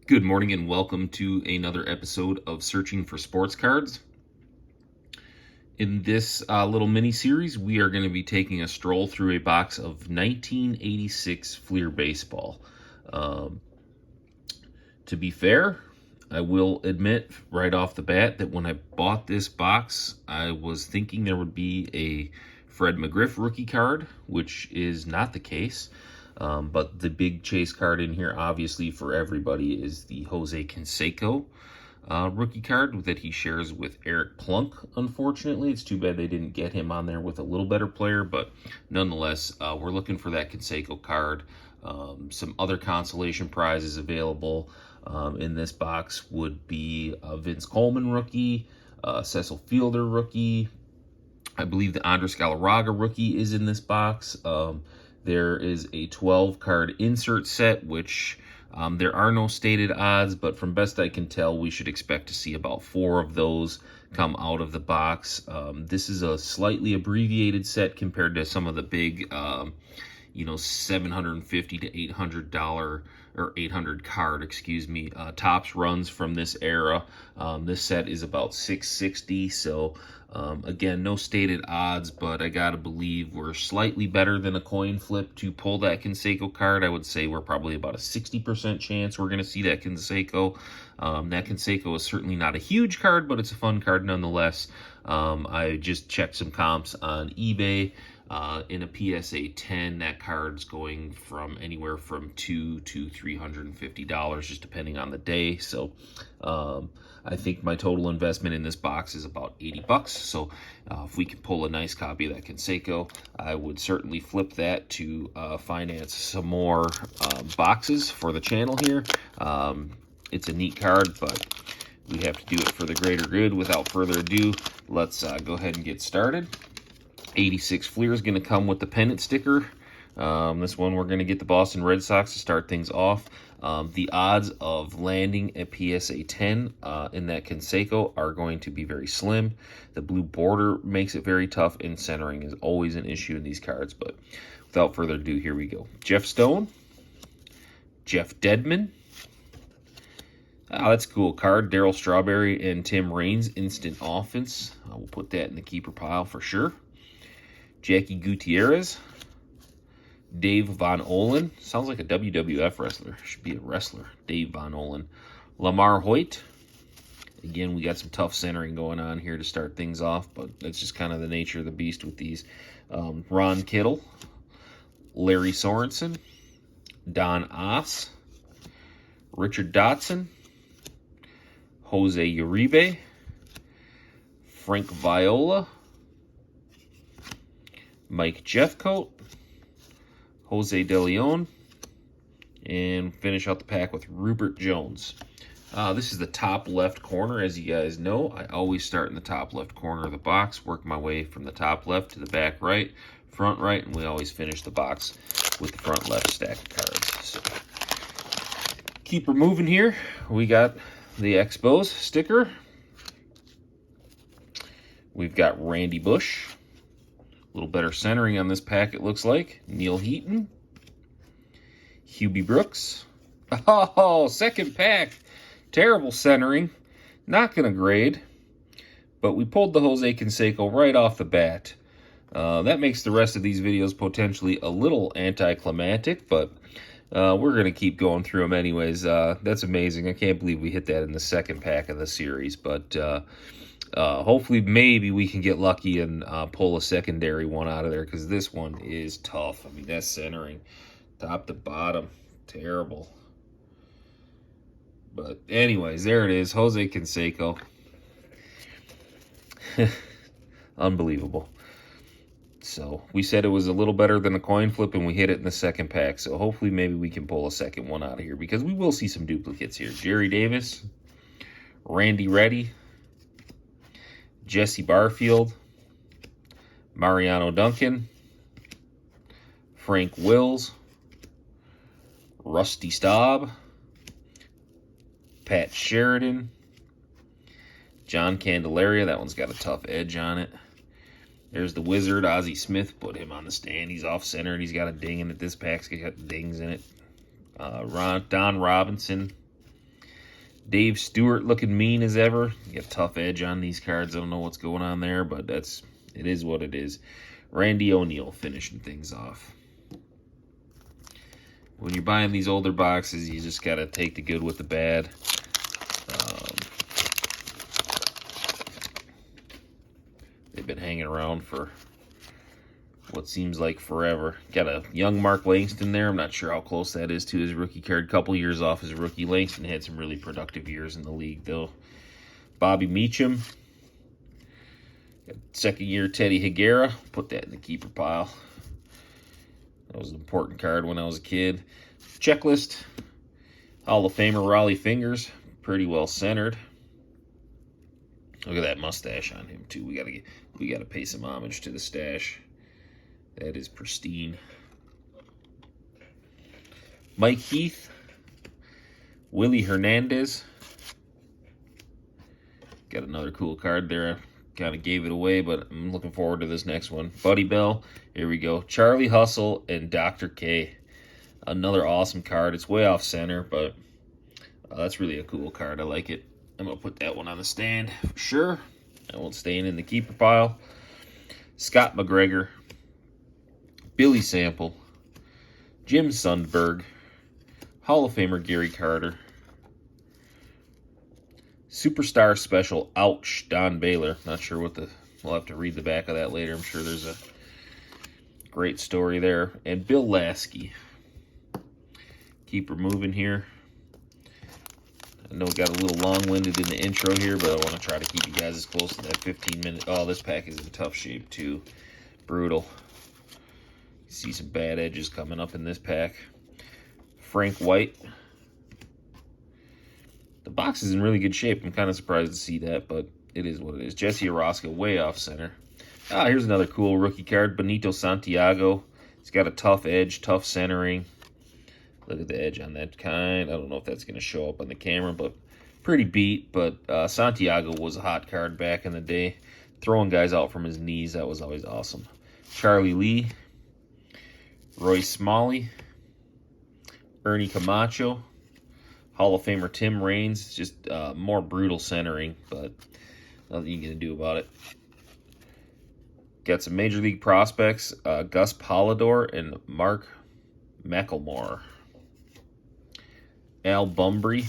Good morning and welcome to another episode of Searching for Sports Cards. In this little mini series, we are going to be taking a stroll through a box of 1986 Fleer Baseball. Um, to be fair, I will admit right off the bat that when I bought this box, I was thinking there would be a Fred McGriff rookie card, which is not the case. But the big chase card in here, obviously, for everybody is the Jose Canseco rookie card that he shares with Eric Plunk. Unfortunately, it's too bad they didn't get him on there with a little better player, but nonetheless, we're looking for that Canseco card. Some other consolation prizes available in this box would be a Vince Coleman rookie, Cecil Fielder rookie. I believe the Andres Galarraga rookie is in this box. There is a 12-card insert set, which there are no stated odds, but from best I can tell, we should expect to see about 4 of those come out of the box. This is a slightly abbreviated set compared to some of the big, $750 to $800 or 800 card, tops runs from this era. This set is about $660, so again, no stated odds, but I gotta believe we're slightly better than a coin flip to pull that Canseco card. I would say we're probably about a 60% chance we're gonna see that Canseco. That Canseco is certainly not a huge card, but it's a fun card nonetheless. I just checked some comps on eBay. In a PSA 10, that card's going from anywhere from $200 to $350, just depending on the day. So I think my total investment in this box is about $80. So if we can pull a nice copy of that Canseco, I would certainly flip that to finance some more boxes for the channel here. It's a neat card, but we have to do it for the greater good. Without further ado, let's go ahead and get started. 86 Fleer is going to come with the pennant sticker. This one we're going to get the Boston Red Sox to start things off. The odds of landing a PSA 10 in that Canseco are going to be very slim. The blue border makes it very tough, and centering is always an issue in these cards. But without further ado, here we go. Jeff Stone, Jeff Dedman. That's a cool card. Darryl Strawberry and Tim Raines, instant offense. I will put that in the keeper pile for sure. Jackie Gutierrez, Dave Von Olen. Sounds like a WWF wrestler. Should be a wrestler. Dave Von Olen. Lamar Hoyt. Again, we got some tough centering going on here to start things off, but that's just kind of the nature of the beast with these. Ron Kittle. Larry Sorensen. Don Oss. Richard Dotson. Jose Uribe. Frank Viola. Mike Jeffcoat, Jose De Leon, and finish out the pack with Rupert Jones. This is the top left corner. As you guys know, I always start in the top left corner of the box, work my way from the top left to the back right, front right, and we always finish the box with the front left stack of cards. So, keep her moving here. We got the Expos sticker. We've got Randy Bush. A little better centering on this pack, it looks like. Neil Heaton. Hubie Brooks. Oh, second pack. Terrible centering. Not going to grade. But we pulled the Jose Canseco right off the bat. That makes the rest of these videos potentially a little anticlimactic, but we're going to keep going through them anyways. That's amazing. I can't believe we hit that in the second pack of the series, but hopefully maybe we can get lucky and pull a secondary one out of there, because this one is tough. I mean, that's centering top to bottom. Terrible. But anyways, there it is. Jose Canseco. Unbelievable. So we said it was a little better than a coin flip, and we hit it in the second pack. So hopefully maybe we can pull a second one out of here, because we will see some duplicates here. Jerry Davis. Randy Reddy. Jesse Barfield, Mariano Duncan, Frank Wills, Rusty Staub, Pat Sheridan, John Candelaria. That one's got a tough edge on it. There's the Wizard, Ozzie Smith. Put him on the stand. He's off-center, and he's got a ding in it. This pack's got dings in it. Don Robinson, Dave Stewart looking mean as ever. You got a tough edge on these cards. I don't know what's going on there, but it is what it is. Randy O'Neal finishing things off. When you're buying these older boxes, you just got to take the good with the bad. They've been hanging around for what seems like forever. Got a young Mark Langston there. I'm not sure how close that is to his rookie card. Couple years off his rookie. Langston had some really productive years in the league, though. Bobby Meacham. Got second year Teddy Higuera. Put that in the keeper pile. That was an important card when I was a kid. Checklist. Hall of Famer Raleigh Fingers. Pretty well centered. Look at that mustache on him too. We gotta pay some homage to the stash. That is pristine. Mike Heath. Willie Hernandez. Got another cool card there. I kind of gave it away, but I'm looking forward to this next one. Buddy Bell. Here we go. Charlie Hustle and Dr. K. Another awesome card. It's way off center, but that's really a cool card. I like it. I'm going to put that one on the stand for sure. That one's staying in the keeper pile. Scott McGregor. Billy Sample. Jim Sundberg. Hall of Famer Gary Carter. Superstar Special. Ouch. Don Baylor. Not sure what we'll have to read the back of that later. I'm sure there's a great story there. And Bill Lasky. Keep her moving here. I know it got a little long-winded in the intro here, but I want to try to keep you guys as close to that 15-minute. Oh, this pack is in tough shape, too. Brutal. You see some bad edges coming up in this pack. Frank White. The box is in really good shape. I'm kind of surprised to see that, but it is what it is. Jesse Orosca, way off center. Here's another cool rookie card. Benito Santiago. It's got a tough edge, tough centering. Look at the edge on that kind. I don't know if that's going to show up on the camera, but pretty beat. But Santiago was a hot card back in the day. Throwing guys out from his knees, that was always awesome. Charlie Lee. Roy Smalley. Ernie Camacho. Hall of Famer Tim Raines. Just more brutal centering, but nothing you can do about it. Got some Major League prospects. Gus Polidor and Mark McElmore. Al Bumbry.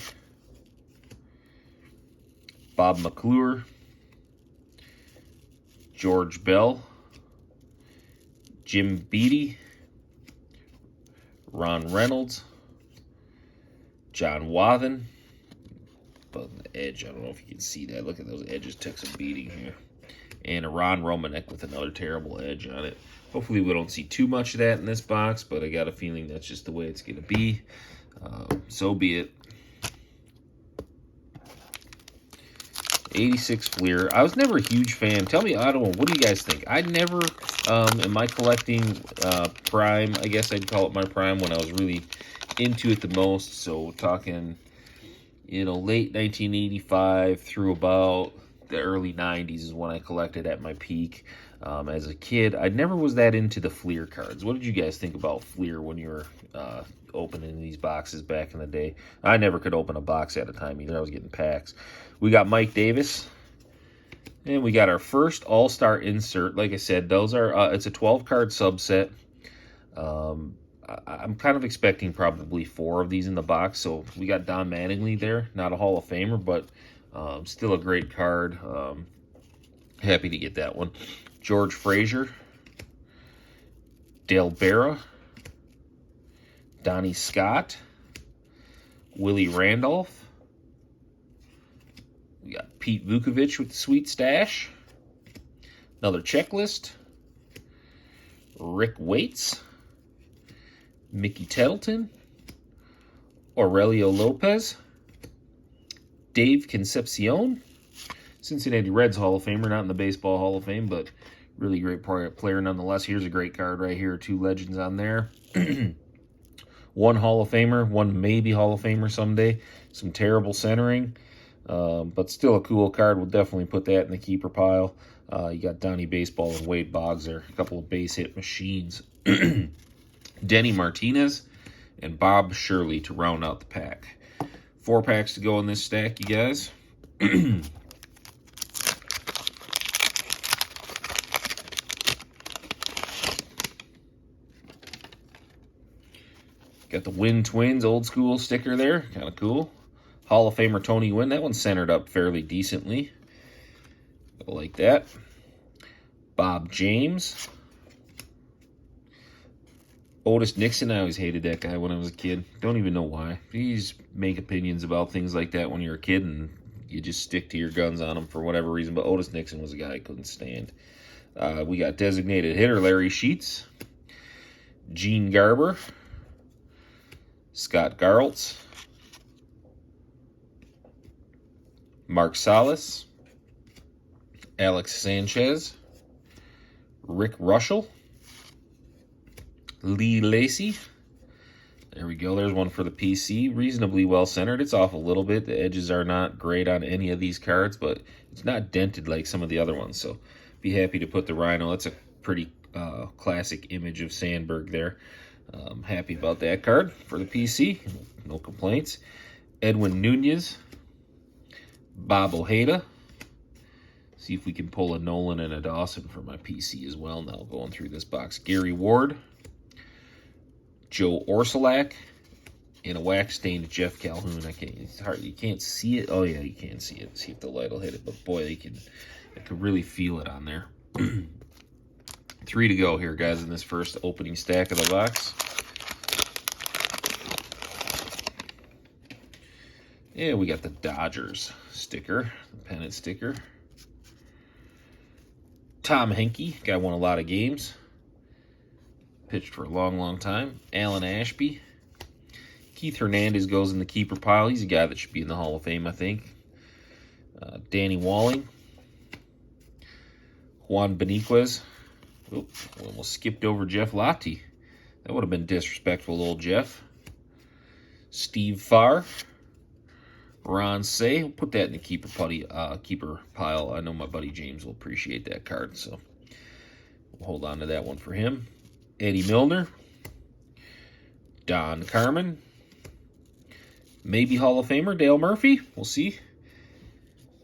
Bob McClure. George Bell. Jim Beattie. Ron Reynolds. John Wathen. But the edge, I don't know if you can see that. Look at those edges, took some beating here. And a Ron Romanek with another terrible edge on it. Hopefully we don't see too much of that in this box, but I got a feeling that's just the way it's going to be. So be it. 86 Fleer. I was never a huge fan. Tell me, I don't know, what do you guys think? I never, in my collecting prime, I guess I'd call it my prime when I was really into it the most. So talking, late 1985 through about the early 90s is when I collected at my peak. As a kid, I never was that into the Fleer cards. What did you guys think about Fleer when you were opening these boxes back in the day? I never could open a box at a time either. I was getting packs. We got Mike Davis. And we got our first All-Star insert. Like I said, those are it's a 12-card subset. I'm kind of expecting probably 4 of these in the box. So we got Don Mattingly there. Not a Hall of Famer, but still a great card. Happy to get that one. George Frazier. Dale Berra. Donnie Scott. Willie Randolph. We got Pete Vukovich with the sweet stash. Another checklist. Rick Waits. Mickey Tettleton. Aurelio Lopez. Dave Concepcion. Cincinnati Reds Hall of Famer, not in the Baseball Hall of Fame, but really great player nonetheless. Here's a great card right here. 2 legends on there. 1 Hall of Famer, 1 maybe Hall of Famer someday. Some terrible centering, but still a cool card. We'll definitely put that in the keeper pile. You got Donnie Baseball and Wade Boggs there. A couple of base hit machines. Denny Martinez and Bob Shirley to round out the pack. 4 packs to go in this stack, you guys. Got the Wynn Twins old school sticker there. Kind of cool. Hall of Famer Tony Wynn. That one's centered up fairly decently. I like that. Bob James. Otis Nixon. I always hated that guy when I was a kid. Don't even know why. You just make opinions about things like that when you're a kid and you just stick to your guns on them for whatever reason. But Otis Nixon was a guy I couldn't stand. We got designated hitter Larry Sheets. Gene Garber. Scott Garltz, Mark Salas, Alex Sanchez, Rick Russell, Lee Lacy. There we go. There's one for the PC. Reasonably well centered. It's off a little bit. The edges are not great on any of these cards, but it's not dented like some of the other ones. So be happy to put the Rhino. That's a pretty classic image of Sandberg there. Happy about that card for the PC. No complaints. Edwin Nunez. Bob Ojeda. See if we can pull a Nolan and a Dawson for my PC as well. Now going through this box. Gary Ward. Joe Orsulak. And a wax-stained Jeff Calhoun. It's hard. You can't see it. Oh, yeah, you can see it. See if the light will hit it. But, boy, I could really feel it on there. 3 to go here, guys, in this first opening stack of the box. Yeah, we got the Dodgers sticker, the pennant sticker. Tom Henke, guy won a lot of games. Pitched for a long, long time. Alan Ashby. Keith Hernandez goes in the keeper pile. He's a guy that should be in the Hall of Fame, I think. Danny Walling. Juan Beniquez. Oop, we almost skipped over Jeff Lottie. That would have been disrespectful, old Jeff. Steve Farr. Ron Say. We'll put that in the keeper pile. I know my buddy James will appreciate that card, so we'll hold on to that one for him. Eddie Milner. Don Carmen. Maybe Hall of Famer Dale Murphy. We'll see.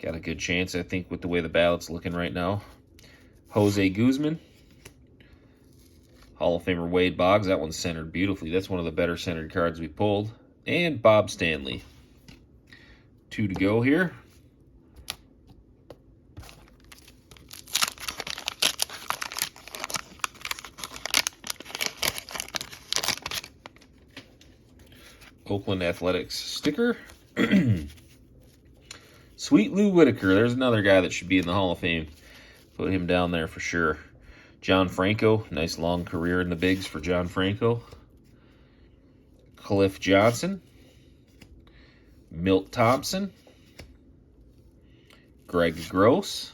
Got a good chance, I think, with the way the ballot's looking right now. Jose Guzman. Hall of Famer Wade Boggs. That one's centered beautifully. That's one of the better centered cards we pulled. And Bob Stanley. 2 to go here. Oakland Athletics sticker. Sweet Lou Whitaker. There's another guy that should be in the Hall of Fame. Put him down there for sure. John Franco. Nice long career in the bigs for John Franco. Cliff Johnson. Milt Thompson. Greg Gross.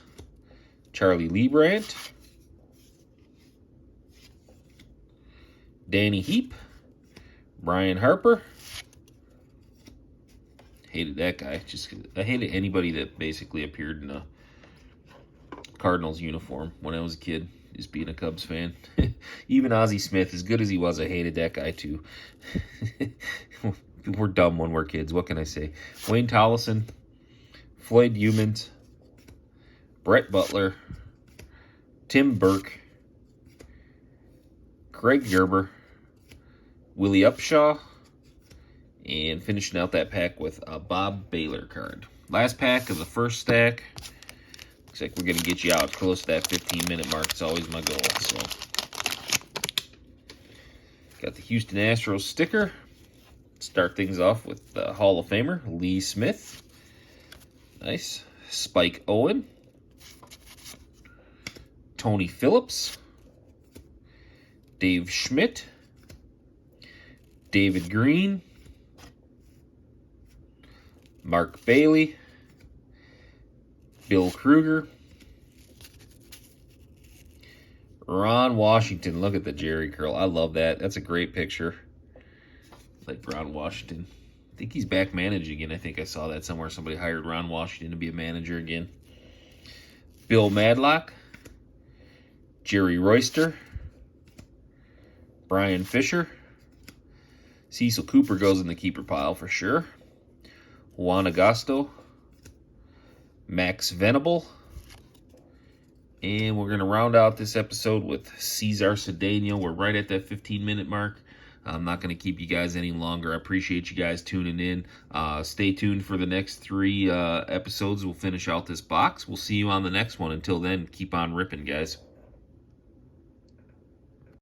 Charlie Leibrandt. Danny Heap. Brian Harper. Hated that guy. I hated anybody that basically appeared in a Cardinals uniform when I was a kid, just being a Cubs fan. Even Ozzie Smith, as good as he was, I hated that guy too. We're dumb when we're kids. What can I say? Wayne Tollison, Floyd Humans, Brett Butler, Tim Burke, Craig Gerber, Willie Upshaw, and finishing out that pack with a Bob Baylor card. Last pack of the first stack. Looks like we're going to get you out close to that 15-minute mark. It's always my goal. So, got the Houston Astros sticker. Start things off with the Hall of Famer, Lee Smith. Nice. Spike Owen. Tony Phillips. Dave Schmidt. David Green. Mark Bailey. Bill Kruger. Ron Washington. Look at the Jerry curl. I love that. That's a great picture. Like Ron Washington. I think he's back managing again. I think I saw that somewhere. Somebody hired Ron Washington to be a manager again. Bill Madlock. Jerry Royster. Brian Fisher. Cecil Cooper goes in the keeper pile for sure. Juan Agasto, Max Venable, and we're going to round out this episode with Cesar Cedeno. We're right at that 15-minute mark. I'm not going to keep you guys any longer. I appreciate you guys tuning in. Stay tuned for the next 3 episodes. We'll finish out this box. We'll see you on the next one. Until then, keep on ripping, guys.